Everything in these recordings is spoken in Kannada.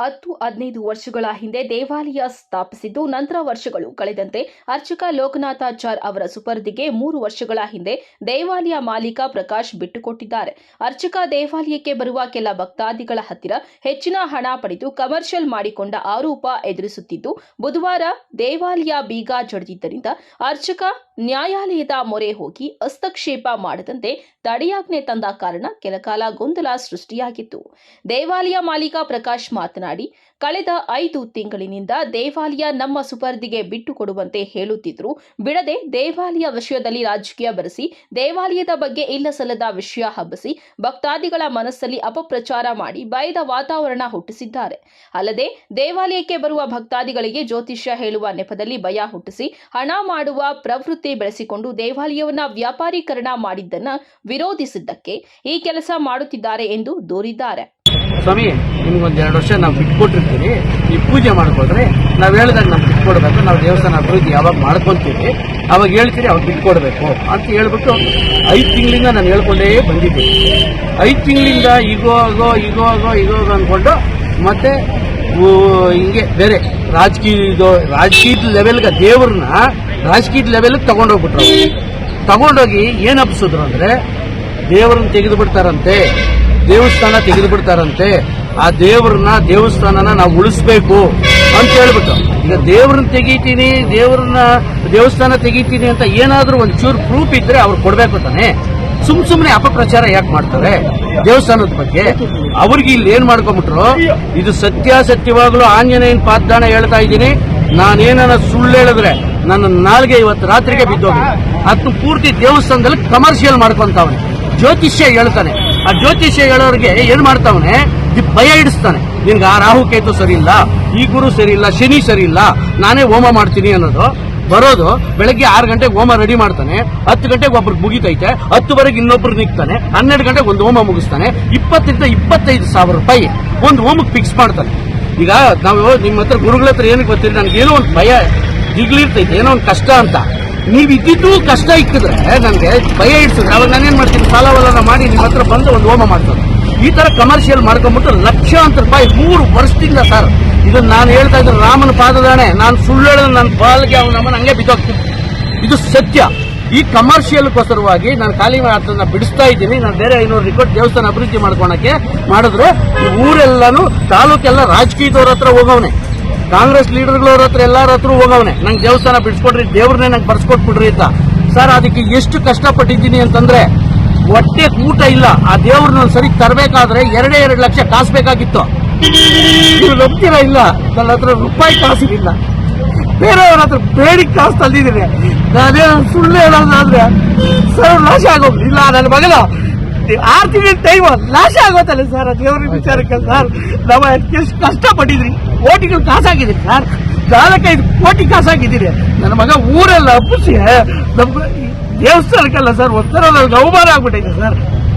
10-15 ವರ್ಷಗಳ ಹಿಂದೆ ದೇವಾಲಯ ಸ್ಥಾಪಿಸಿದ್ದು, ನಂತರ ವರ್ಷಗಳು ಕಳೆದಂತೆ ಅರ್ಚಕ ಲೋಕನಾಥಾಚಾರ್ ಅವರ ಸುಪರ್ದಿಗೆ 3 ವರ್ಷಗಳ ಹಿಂದೆ ದೇವಾಲಯ ಮಾಲೀಕ ಪ್ರಕಾಶ್ ಬಿಟ್ಟುಕೊಟ್ಟಿದ್ದಾರೆ. ಅರ್ಚಕ ದೇವಾಲಯಕ್ಕೆ ಬರುವ ಕೆಲ ಭಕ್ತಾದಿಗಳ ಹತ್ತಿರ ಹೆಚ್ಚಿನ ಹಣ ಪಡೆದು ಕಮರ್ಷಿಯಲ್ ಮಾಡಿಕೊಂಡ ಆರೋಪ ಎದುರಿಸುತ್ತಿದ್ದು, ಬುಧವಾರ ದೇವಾಲಯ ಬೀಗ ಜಡಿದಿದ್ದರಿಂದ ಅರ್ಚಕ ನ್ಯಾಯಾಲಯದ ಮೊರೆ ಹೋಗಿ ಹಸ್ತಕ್ಷೇಪ ಮಾಡದಂತೆ ತಡೆಯಾಜ್ಞೆ ತಂದ ಕಾರಣ ಕೆಲಕಾಲ ಗೊಂದಲ ಸೃಷ್ಟಿಯಾಗಿತ್ತು. ದೇವಾಲಯ ಮಾಲೀಕ ಪ್ರಕಾಶ್ ಮಾತನಾಡಿ, ಕಳೆದ 5 ತಿಂಗಳಿನಿಂದ ದೇವಾಲಯ ನಮ್ಮ ಸುಪರ್ದಿಗೆ ಬಿಟ್ಟು ಕೊಡುವಂತೆ ಹೇಳುತ್ತಿದ್ರು. ಬಿಡದೆ ದೇವಾಲಯ ವಿಷಯದಲ್ಲಿ ರಾಜಕೀಯ ಬೆರೆಸಿ ದೇವಾಲಯದ ಬಗ್ಗೆ ಇಲ್ಲಸಲ್ಲದ ವಿಷಯ ಹಬ್ಬಿಸಿ ಭಕ್ತಾದಿಗಳ ಮನಸ್ಸಲ್ಲಿ ಅಪಪ್ರಚಾರ ಮಾಡಿ ಭಯದ ವಾತಾವರಣ ಹುಟ್ಟಿಸಿದ್ದಾರೆ. ಅಲ್ಲದೆ ದೇವಾಲಯಕ್ಕೆ ಬರುವ ಭಕ್ತಾದಿಗಳಿಗೆ ಜ್ಯೋತಿಷ್ಯ ಹೇಳುವ ನೆಪದಲ್ಲಿ ಭಯ ಹುಟ್ಟಿಸಿ ಹಣ ಮಾಡುವ ಪ್ರವೃತ್ತಿ ಬೆಳೆಸಿಕೊಂಡು ದೇವಾಲಯವನ್ನ ವ್ಯಾಪಾರೀಕರಣ ಮಾಡಿದ್ದನ್ನ ವಿರೋಧಿಸಿದ್ದಕ್ಕೆ ಈ ಕೆಲಸ ಮಾಡುತ್ತಿದ್ದಾರೆ ಎಂದು ದೂರಿದ್ದಾರೆ. ಸ್ವಾಮಿ, ನಿಮ್ಗೊಂದು 2 ವರ್ಷ ನಾವು ಬಿಟ್ಕೊಟ್ಟಿರ್ತೀವಿ, ಈ ಪೂಜೆ ಮಾಡ್ಕೊಡ್ರೆ ನಾವು ಹೇಳಿದಾಗ ನಾವು ಬಿಟ್ಕೊಡ್ಬೇಕು, ನಾವು ದೇವಸ್ಥಾನ ಅಭಿವೃದ್ಧಿ ಯಾವಾಗ ಮಾಡ್ಕೊಂತೀವಿ ಅವಾಗ ಹೇಳ್ತೀರಿ ಅವಾಗ ಬಿಟ್ಕೊಡ್ಬೇಕು ಅಂತ ಹೇಳ್ಬಿಟ್ಟು 5 ತಿಂಗಳಿಂದ ನಾನು ಹೇಳ್ಕೊಂಡೇ ಬಂದಿದ್ದೀನಿ. 5 ತಿಂಗಳಿಂದ ಈಗೋ ಅಂದ್ಕೊಂಡು ಮತ್ತೆ ಹಿಂಗೆ ಬೇರೆ ರಾಜಕೀಯದ ಲೆವೆಲ್ಗೆ ದೇವ್ರನ್ನ ರಾಜಕೀಯದ ಲೆವೆಲ್ಗೆ ತಗೊಂಡೋಗಿ ಏನು ಹಬ್ಬಿಸಿದ್ರು ಅಂದ್ರೆ ದೇವರನ್ನ ತೆಗೆದು ಬಿಡ್ತಾರಂತೆ, ದೇವಸ್ಥಾನ ತೆಗೆದು ಬಿಡ್ತಾರಂತೆ, ಆ ದೇವಸ್ಥಾನನ ನಾವು ಉಳಿಸ್ಬೇಕು ಅಂತ ಹೇಳ್ಬಿಟ್ಟು. ಈಗ ದೇವರನ್ನ ತೆಗಿತೀನಿ, ದೇವಸ್ಥಾನ ತೆಗಿತೀನಿ ಅಂತ ಏನಾದ್ರೂ ಒಂಚೂರು ಪ್ರೂಫ್ ಇದ್ರೆ ಅವ್ರು ಕೊಡ್ಬೇಕು ತಾನೆ. ಸುಮ್ನೆ ಅಪಪ್ರಚಾರ ಯಾಕೆ ಮಾಡ್ತಾರೆ ದೇವಸ್ಥಾನದ ಬಗ್ಗೆ? ಅವ್ರಿಗೆ ಇಲ್ಲಿ ಏನ್ ಮಾಡ್ಕೊಂಡ್ಬಿಟ್ರು, ಇದು ಸತ್ಯಾಸತ್ಯವಾಗ್ಲೂ ಆಂಜನೇಯನ ಪಾದಾಣ ಹೇಳ್ತಾ ಇದ್ದೀನಿ. ನಾನೇನ ಸುಳ್ಳು ಹೇಳಿದ್ರೆ ನನ್ನ ನಾಲ್ಗೆ ಇವತ್ತು ರಾತ್ರಿಗೆ ಬಿದ್ದೋಗಿ ಅದನ್ನು ಪೂರ್ತಿ ದೇವಸ್ಥಾನದಲ್ಲಿ ಕಮರ್ಷಿಯಲ್ ಮಾಡ್ಕೊಂತಾವನೆ. ಜ್ಯೋತಿಷ್ಯ ಹೇಳ್ತಾನೆ, ಆ ಜ್ಯೋತಿಷ್ಯ ಹೇಳೋರಿಗೆ ಏನ್ ಮಾಡ್ತಾವನೆ, ಭಯ ಹಿಡಿಸ್ತಾನೆ. ನಿನ್ಗೆ ಆ ರಾಹು ಕೇತು ಸರಿ ಇಲ್ಲ, ಈ ಗುರು ಸರಿ ಇಲ್ಲ, ಶನಿ ಸರಿ ಇಲ್ಲ, ನಾನೇ ಹೋಮ ಮಾಡ್ತೀನಿ ಅನ್ನೋದು. ಬರೋದು ಬೆಳಗ್ಗೆ 6 ಗಂಟೆಗೆ ಹೋಮ ರೆಡಿ ಮಾಡ್ತಾನೆ, 10 ಗಂಟೆಗೆ ಒಬ್ರಿಗೆ ಮುಗಿತೈತೆ, 10ವರೆಗೆ ಇನ್ನೊಬ್ರು ನಿಗ್ತಾನೆ, 12 ಗಂಟೆಗೆ ಒಂದು ಹೋಮ ಮುಗಿಸ್ತಾನೆ, 20,000-25,000 ರೂಪಾಯಿ ಒಂದು ಹೋಮಕ್ಕೆ ಫಿಕ್ಸ್ ಮಾಡ್ತಾನೆ. ಈಗ ನಾವು ನಿಮ್ಮ ಹತ್ರ ಗುರುಗಳ ಹತ್ರ ಏನಕ್ಕೆ ಗೊತ್ತಿಲ್ಲ, ನನಗೇನೋ ಒಂದು ಭಯ ದಿಗ್ಲಿರ್ತೈತೆ, ಏನೋ ಒಂದು ಕಷ್ಟ ಅಂತ. ನೀವು ಇದ್ದಿದ್ದು ಕಷ್ಟ ಇಕ್ಕಿದ್ರೆ ನನಗೆ ಭಯ ಇಡ್ಸಿದ್ರೆ ಅವಾಗ ನಾನೇನ್ ಮಾಡ್ತೀನಿ, ಸಾಲವಲ್ಲ ಮಾಡಿ ನಿಮ್ಮ ಹತ್ರ ಬಂದು ಒಂದು ಹೋಮ ಮಾಡ್ತಾರೆ. ಈ ತರ ಕಮರ್ಷಿಯಲ್ ಮಾಡ್ಕೊಂಡ್ಬಿಟ್ಟು ಲಕ್ಷಾಂತರ ರೂಪಾಯಿ 3 ವರ್ಷದಿಂದ ಸರ್. ಇದನ್ನ ನಾನು ಹೇಳ್ತಾ ಇದ್ರೆ ರಾಮನ ಪಾದದಾಣೆ, ನಾನು ಸುಳ್ಳು ಹೇಳಿದ್ರೆ ನನ್ನ ಪಾಲ್ಗೆ ಅವನಮ್ಮನ ಹಂಗೆ ಬಿದ್ದೋಗ್ತೀನಿ. ಇದು ಸತ್ಯ. ಈ ಕಮರ್ಷಿಯಲ್ಗೋಸ್ಕರವಾಗಿ ನಾನು ಖಾಲಿ ಅದನ್ನ ಬಿಡಿಸ್ತಾ ಇದ್ದೀನಿ. ನಾನು ಬೇರೆ 500 ಕೋಟಿ ದೇವಸ್ಥಾನ ಅಭಿವೃದ್ಧಿ ಮಾಡ್ಕೊಳಕ್ಕೆ ಮಾಡಿದ್ರೆ ಊರೆಲ್ಲಾನು ತಾಲೂಕೆಲ್ಲ ರಾಜಕೀಯದವ್ರ ಹತ್ರ ಹೋಗವನೆ, ಕಾಂಗ್ರೆಸ್ ಲೀಡರ್ಗಳವ್ರ ಹತ್ರ ಎಲ್ಲಾರ ಹತ್ರ ಹೋಗವನೆ, ನಂಗೆ ದೇವಸ್ಥಾನ ಬಿಡಿಸ್ಕೊಡ್ರಿ, ದೇವ್ರನ್ನೇ ನಂಗೆ ಬರ್ಸ್ಕೊಟ್ಬಿಡ್ರಿ ಅಂತ. ಸರ್, ಅದಕ್ಕೆ ಎಷ್ಟು ಕಷ್ಟಪಟ್ಟಿದ್ದೀನಿ ಅಂತಂದ್ರೆ ಹೊಟ್ಟೆ ಊಟ ಇಲ್ಲ. ಆ ದೇವ್ರನ್ನ ಸರಿ ತರಬೇಕಾದ್ರೆ 2 ಲಕ್ಷ ಕಾಸು ಬೇಕಾಗಿತ್ತು. ನೀವು ನಂಬ್ತೀರಾ ಇಲ್ಲ, ನನ್ನ ಹತ್ರ ರೂಪಾಯಿ ಕಾಸಿಲ್ಲ. ಬೇರೆಯವ್ರ ಹತ್ರ ಬೇಡಿ ಕಾಸು ತಂದಿದ್ದೀನಿ. ನಾನೇ ಸುಳ್ಳು ಹೇಳೋದಾದ್ರೆ ಸರ್ ನಾಶ ಆಗೋಗ್ಲಿ. ಇಲ್ಲ, ನನ್ನ ಮಗನ 6 ತಿಂಗಳ ಟೈಮ್ ನಾಶ ಆಗೋತಲ್ಲ ಸರ್ ದೇವ್ರ ವಿಚಾರಕ್ಕೆ. ಸರ್ ನಾವು ಎಷ್ಟು ಕಷ್ಟಪಟ್ಟಿದ್ರಿ, ಕೋಟಿಗಳು ಕಾಸಾಗಿದ್ದೀನಿ ಸರ್, 4-5 ಕೋಟಿ ಕಾಸಾಗಿದ್ದೀನಿ. ನನ್ನ ಮಗ ಊರೆಲ್ಲ ಹಬ್ಬಿಸಿ ನಮ್ಗೆ ದೇವಸ್ಥಾನಕ್ಕಲ್ಲ ಸರ್ ಒಂಥರ ನನಗೆ ಅವಮಾನ ಆಗ್ಬಿಟ್ಟಿದೆ ಸರ್.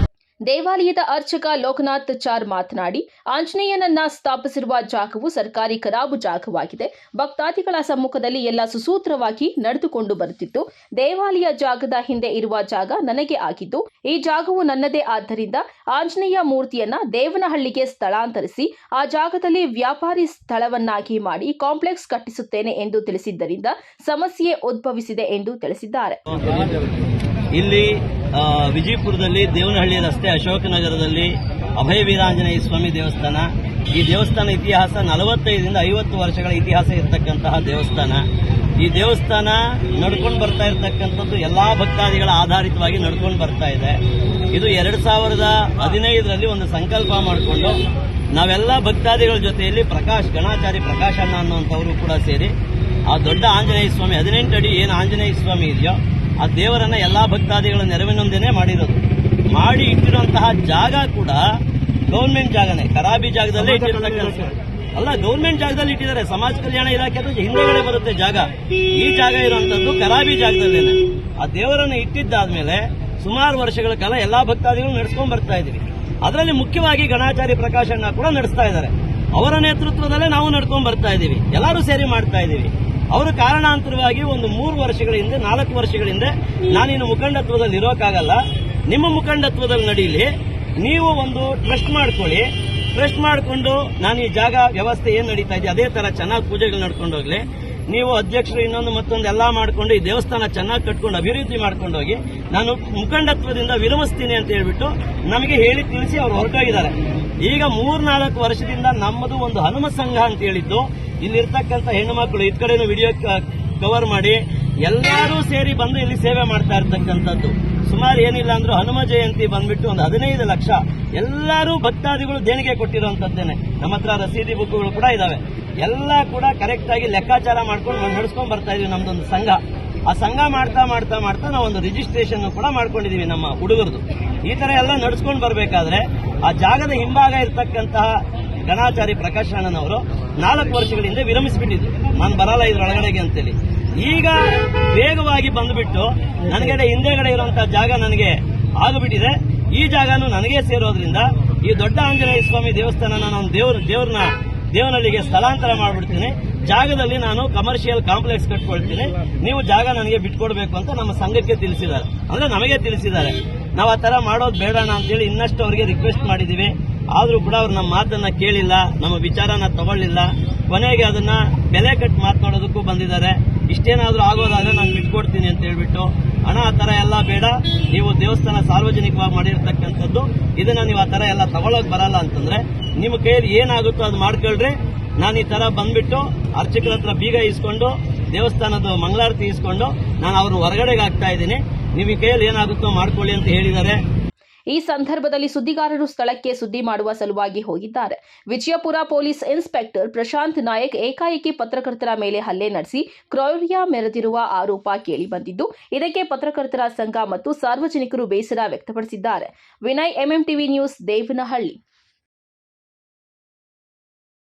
ದೇವಾಲಯದ ಅರ್ಚಕ ಲೋಕನಾಥಾಚಾರ್ ಮಾತನಾಡಿ, ಆಂಜನೇಯನನ್ನ ಸ್ಥಾಪಿಸಿರುವ ಜಾಗವು ಸರ್ಕಾರಿ ಖರಾಬು ಜಾಗವಾಗಿದೆ. ಭಕ್ತಾದಿಗಳ ಸಮ್ಮುಖದಲ್ಲಿ ಎಲ್ಲ ಸುಸೂತ್ರವಾಗಿ ನಡೆದುಕೊಂಡು ಬರುತ್ತಿತ್ತು. ದೇವಾಲಯ ಜಾಗದ ಹಿಂದೆ ಇರುವ ಜಾಗ ನನಗೆ ಆಗಿದ್ದು, ಈ ಜಾಗವು ನನ್ನದೇ. ಆದ್ದರಿಂದ ಆಂಜನೇಯ ಮೂರ್ತಿಯನ್ನ ದೇವನಹಳ್ಳಿಗೆ ಸ್ಥಳಾಂತರಿಸಿ ಆ ಜಾಗದಲ್ಲಿ ವ್ಯಾಪಾರಿ ಸ್ಥಳವನ್ನಾಗಿ ಮಾಡಿ ಕಾಂಪ್ಲೆಕ್ಸ್ ಕಟ್ಟಿಸುತ್ತೇನೆ ಎಂದು ತಿಳಿಸಿದ್ದರಿಂದ ಸಮಸ್ಯೆ ಉದ್ಭವಿಸಿದೆ ಎಂದು ತಿಳಿಸಿದ್ದಾರೆ. ಇಲ್ಲಿ ವಿಜಯಪುರದಲ್ಲಿ ದೇವನಹಳ್ಳಿ ರಸ್ತೆ ಅಶೋಕನಗರದಲ್ಲಿ ಅಭಯ ವೀರಾಂಜನೇಯ ಸ್ವಾಮಿ ದೇವಸ್ಥಾನ. ಈ ದೇವಸ್ಥಾನ ಇತಿಹಾಸ 45ರಿಂದ 50 ವರ್ಷಗಳ ಇತಿಹಾಸ ಇರತಕ್ಕಂತಹ ದೇವಸ್ಥಾನ. ಈ ದೇವಸ್ಥಾನ ನಡ್ಕೊಂಡು ಬರ್ತಾ ಇರತಕ್ಕಂಥದ್ದು ಎಲ್ಲಾ ಭಕ್ತಾದಿಗಳ ಆಧಾರಿತವಾಗಿ ನಡ್ಕೊಂಡು ಬರ್ತಾ ಇದೆ. ಇದು 2015ರಲ್ಲಿ ಒಂದು ಸಂಕಲ್ಪ ಮಾಡಿಕೊಂಡು ನಾವೆಲ್ಲ ಭಕ್ತಾದಿಗಳ ಜೊತೆಯಲ್ಲಿ ಗಣಾಚಾರಿ ಪ್ರಕಾಶ್ ಅಣ್ಣ ಅನ್ನುವಂಥವರು ಕೂಡ ಸೇರಿ ಆ ದೊಡ್ಡ ಆಂಜನೇಯ ಸ್ವಾಮಿ 18 ಅಡಿ ಏನು ಆಂಜನೇಯ ಸ್ವಾಮಿ ಇದೆಯೋ ಆ ದೇವರನ್ನ ಎಲ್ಲಾ ಭಕ್ತಾದಿಗಳ ನೆರವಿನೊಂದೇನೆ ಮಾಡಿ ಇಟ್ಟಿರುವಂತಹ ಜಾಗ ಕೂಡ ಗೌರ್ಮೆಂಟ್ ಜಾಗನೇ, ಖರಾಬಿ ಜಾಗದಲ್ಲೇ ಇಟ್ಟಿರತಕ್ಕಂಥ ಅಲ್ಲ, ಗೌರ್ಮೆಂಟ್ ಜಾಗದಲ್ಲಿ ಇಟ್ಟಿದ್ದಾರೆ. ಸಮಾಜ ಕಲ್ಯಾಣ ಇಲಾಖೆ ಹಿಂದೆಗಡೆ ಬರುತ್ತೆ ಜಾಗ. ಈ ಜಾಗ ಇರುವಂತದ್ದು ಖರಾಬಿ ಜಾಗದಲ್ಲೇನೆ. ಆ ದೇವರನ್ನ ಇಟ್ಟಿದ್ದಾದ್ಮೇಲೆ ಸುಮಾರು ವರ್ಷಗಳ ಕಾಲ ಎಲ್ಲಾ ಭಕ್ತಾದಿಗಳು ನಡೆಸ್ಕೊಂಡ್ ಬರ್ತಾ ಇದೀವಿ. ಅದರಲ್ಲಿ ಮುಖ್ಯವಾಗಿ ಗಣಾಚಾರಿ ಪ್ರಕಾಶಣ್ಣ ಕೂಡ ನಡೆಸ್ತಾ ಇದ್ದಾರೆ. ಅವರ ನೇತೃತ್ವದಲ್ಲೇ ನಾವು ನಡ್ಕೊಂಡ್ ಬರ್ತಾ ಇದೀವಿ, ಎಲ್ಲರೂ ಸೇರಿ ಮಾಡ್ತಾ ಇದೀವಿ. ಅವರು ಕಾರಣಾಂತರವಾಗಿ ಒಂದು 3 ವರ್ಷಗಳ ಹಿಂದೆ 4 ವರ್ಷಗಳ ಹಿಂದೆ ನಾನಿನ್ನು ಮುಖಂಡತ್ವದಲ್ಲಿ ಇರೋಕ್ಕಾಗಲ್ಲ, ನಿಮ್ಮ ಮುಖಂಡತ್ವದಲ್ಲಿ ನಡೀಲಿ, ನೀವು ಒಂದು ಟ್ರಸ್ಟ್ ಮಾಡ್ಕೊಳ್ಳಿ, ಟ್ರಸ್ಟ್ ಮಾಡಿಕೊಂಡು ನಾನು ಈ ಜಾಗ ವ್ಯವಸ್ಥೆ ಏನ್ ನಡೀತಾ ಇದೆ ಅದೇ ತರ ಚೆನ್ನಾಗಿ ಪೂಜೆಗಳು ನಡ್ಕೊಂಡು ಹೋಗ್ಲಿ, ನೀವು ಅಧ್ಯಕ್ಷರು ಇನ್ನೊಂದು ಮತ್ತೊಂದು ಎಲ್ಲ ಮಾಡ್ಕೊಂಡು ಈ ದೇವಸ್ಥಾನ ಚೆನ್ನಾಗಿ ಕಟ್ಕೊಂಡು ಅಭಿವೃದ್ಧಿ ಮಾಡ್ಕೊಂಡು ಹೋಗಿ, ನಾನು ಮುಖಂಡತ್ವದಿಂದ ವಿರಮಿಸ್ತೀನಿ ಅಂತ ಹೇಳ್ಬಿಟ್ಟು ನಮಗೆ ಹೇಳಿ ತಿಳಿಸಿ ಅವರು ಹೊರಟೋಗಿದ್ದಾರೆ. ಈಗ 3-4 ವರ್ಷದಿಂದ ನಮ್ಮದು ಒಂದು ಹನುಮ ಸಂಘ ಅಂತ ಹೇಳಿದ್ದು, ಇಲ್ಲಿರ್ತಕ್ಕಂಥ ಹೆಣ್ಣು ಮಕ್ಕಳು ಇದ್ ಕಡೆನೂ ವಿಡಿಯೋ ಕವರ್ ಮಾಡಿ ಎಲ್ಲರೂ ಸೇರಿ ಬಂದು ಇಲ್ಲಿ ಸೇವೆ ಮಾಡ್ತಾ ಇರ್ತಕ್ಕಂಥದ್ದು. ಸುಮಾರು ಏನಿಲ್ಲ ಅಂದ್ರೂ ಹನುಮ ಜಯಂತಿ ಬಂದ್ಬಿಟ್ಟು ಒಂದು 15 ಲಕ್ಷ ಎಲ್ಲರೂ ಭಕ್ತಾದಿಗಳು ದೇಣಿಗೆ ಕೊಟ್ಟಿರುವಂತದ್ದೇನೆ. ನಮ್ಮ ಹತ್ರ ರಸೀದಿ ಬುಕ್ಗಳು ಕೂಡ ಇದಾವೆ. ಎಲ್ಲ ಕೂಡ ಕರೆಕ್ಟ್ ಆಗಿ ಲೆಕ್ಕಾಚಾರ ಮಾಡ್ಕೊಂಡು ನಡೆಸ್ಕೊಂಡ್ ಬರ್ತಾ ಇದೀವಿ. ನಮ್ದೊಂದು ಸಂಘ, ಆ ಸಂಘ ಮಾಡ್ತಾ ಮಾಡ್ತಾ ಮಾಡ್ತಾ ನಾವು ಒಂದು ರಿಜಿಸ್ಟ್ರೇಷನ್ ಕೂಡ ಮಾಡ್ಕೊಂಡಿದೀವಿ ನಮ್ಮ ಹುಡುಗರದು. ಈ ತರ ಎಲ್ಲ ನಡ್ಸ್ಕೊಂಡು ಬರ್ಬೇಕಾದ್ರೆ ಆ ಜಾಗದ ಹಿಂಭಾಗ ಇರ್ತಕ್ಕಂತಹ ಗಣಾಚಾರಿ ಪ್ರಕಾಶ್ ಅಣ್ಣನವರು 4 ವರ್ಷಗಳ ಹಿಂದೆ ವಿರಮಿಸಿಬಿಟ್ಟಿದ್ರು, ನಾನು ಬರಲ್ಲ ಇದ್ರೊಳಗಡೆಗೆ ಅಂತೇಳಿ. ಈಗ ವೇಗವಾಗಿ ಬಂದ್ಬಿಟ್ಟು ನನಗಡೆ ಹಿಂದೆಗಡೆ ಇರುವಂತಹ ಜಾಗ ನನಗೆ ಆಗಿಬಿಟ್ಟಿದೆ. ಈ ಜಾಗನು ನನಗೆ ಸೇರೋದ್ರಿಂದ ಈ ದೊಡ್ಡ ಆಂಜನೇಯ ಸ್ವಾಮಿ ದೇವಸ್ಥಾನ ನಾನು ದೇವನಹಳ್ಳಿಗೆ ಸ್ಥಳಾಂತರ ಮಾಡ್ಬಿಡ್ತೀನಿ. ಜಾಗದಲ್ಲಿ ನಾನು ಕಮರ್ಷಿಯಲ್ ಕಾಂಪ್ಲೆಕ್ಸ್ ಕಟ್ಕೊಳ್ತೀನಿ, ನೀವು ಜಾಗ ನನಗೆ ಬಿಟ್ಕೊಡ್ಬೇಕು ಅಂತ ನಮ್ಮ ಸಂಘಕ್ಕೆ ತಿಳಿಸಿದ್ದಾರೆ, ಅಂದ್ರೆ ನಮಗೆ ತಿಳಿಸಿದ್ದಾರೆ. ನಾವು ಆ ತರ ಮಾಡೋದು ಬೇಡಣ ಅಂತೇಳಿ ಇನ್ನಷ್ಟು ಅವರಿಗೆ ರಿಕ್ವೆಸ್ಟ್ ಮಾಡಿದೀವಿ. ಆದ್ರೂ ಕೂಡ ಅವ್ರು ನಮ್ಮ ಮಾತನ್ನ ಕೇಳಿಲ್ಲ, ನಮ್ಮ ವಿಚಾರನ ತಗೊಳ್ಳಿಲ್ಲ. ಕೊನೆಗೆ ಅದನ್ನ ಬೆಲೆ ಕಟ್ಟಿ ಮಾತನಾಡೋದಕ್ಕೂ ಬಂದಿದ್ದಾರೆ. ಇಷ್ಟೇನಾದ್ರೂ ಆಗೋದಾದ್ರೆ ನಾನು ಬಿಟ್ಕೊಡ್ತೀನಿ ಅಂತ ಹೇಳ್ಬಿಟ್ಟು, ಹಣ ಆ ತರ ಎಲ್ಲ ಬೇಡ, ನೀವು ದೇವಸ್ಥಾನ ಸಾರ್ವಜನಿಕವಾಗಿ ಮಾಡಿರ್ತಕ್ಕಂಥದ್ದು, ಇದನ್ನ ನೀವು ಆ ತರ ಎಲ್ಲ ತಗೊಳಕ್ ಬರಲ್ಲ ಅಂತಂದ್ರೆ ನಿಮ್ಮ ಕೈಯಲ್ಲಿ ಏನಾಗುತ್ತೋ ಅದು ಮಾಡ್ಕೊಳ್ರಿ. ನಾನು ಈ ತರ ಬಂದ್ಬಿಟ್ಟು ಅರ್ಚಕರ ಹತ್ರ ಬೀಗ ಇಸ್ಕೊಂಡು ದೇವಸ್ಥಾನದ ಮಂಗಳಾರತಿ ಇಸ್ಕೊಂಡು ನಾನು ಅವ್ರ ಹೊರಗಡೆಗೆ ಆಗ್ತಾ ಇದ್ದೀನಿ. ನೀವು ಈ ಕೈಯಲ್ಲಿ ಏನಾಗುತ್ತೋ ಮಾಡ್ಕೊಳ್ಳಿ ಅಂತ ಹೇಳಿದ್ದಾರೆ. ಈ ಸಂದರ್ಭದಲ್ಲಿ ಸುದ್ದಿಗಾರರು ಸ್ಥಳಕ್ಕೆ ಸುದ್ದಿ ಮಾಡುವ ಸಲುವಾಗಿ ಹೋಗಿದ್ದಾರೆ. ವಿಜಯಪುರ ಪೊಲೀಸ್ ಇನ್ಸ್ಪೆಕ್ಟರ್ ಪ್ರಶಾಂತ್ ನಾಯಕ್ ಏಕಾಏಕಿ ಪತ್ರಕರ್ತರ ಮೇಲೆ ಹಲ್ಲೆ ನಡೆಸಿ ಕ್ರೌರ್ಯ ಮೆರೆದಿರುವ ಆರೋಪ ಕೇಳಿಬಂದಿದ್ದು, ಇದಕ್ಕೆ ಪತ್ರಕರ್ತರ ಸಂಘ ಮತ್ತು ಸಾರ್ವಜನಿಕರು ಬೇಸರ ವ್ಯಕ್ತಪಡಿಸಿದ್ದಾರೆ. Vinay, MMTV news, Devanahalli.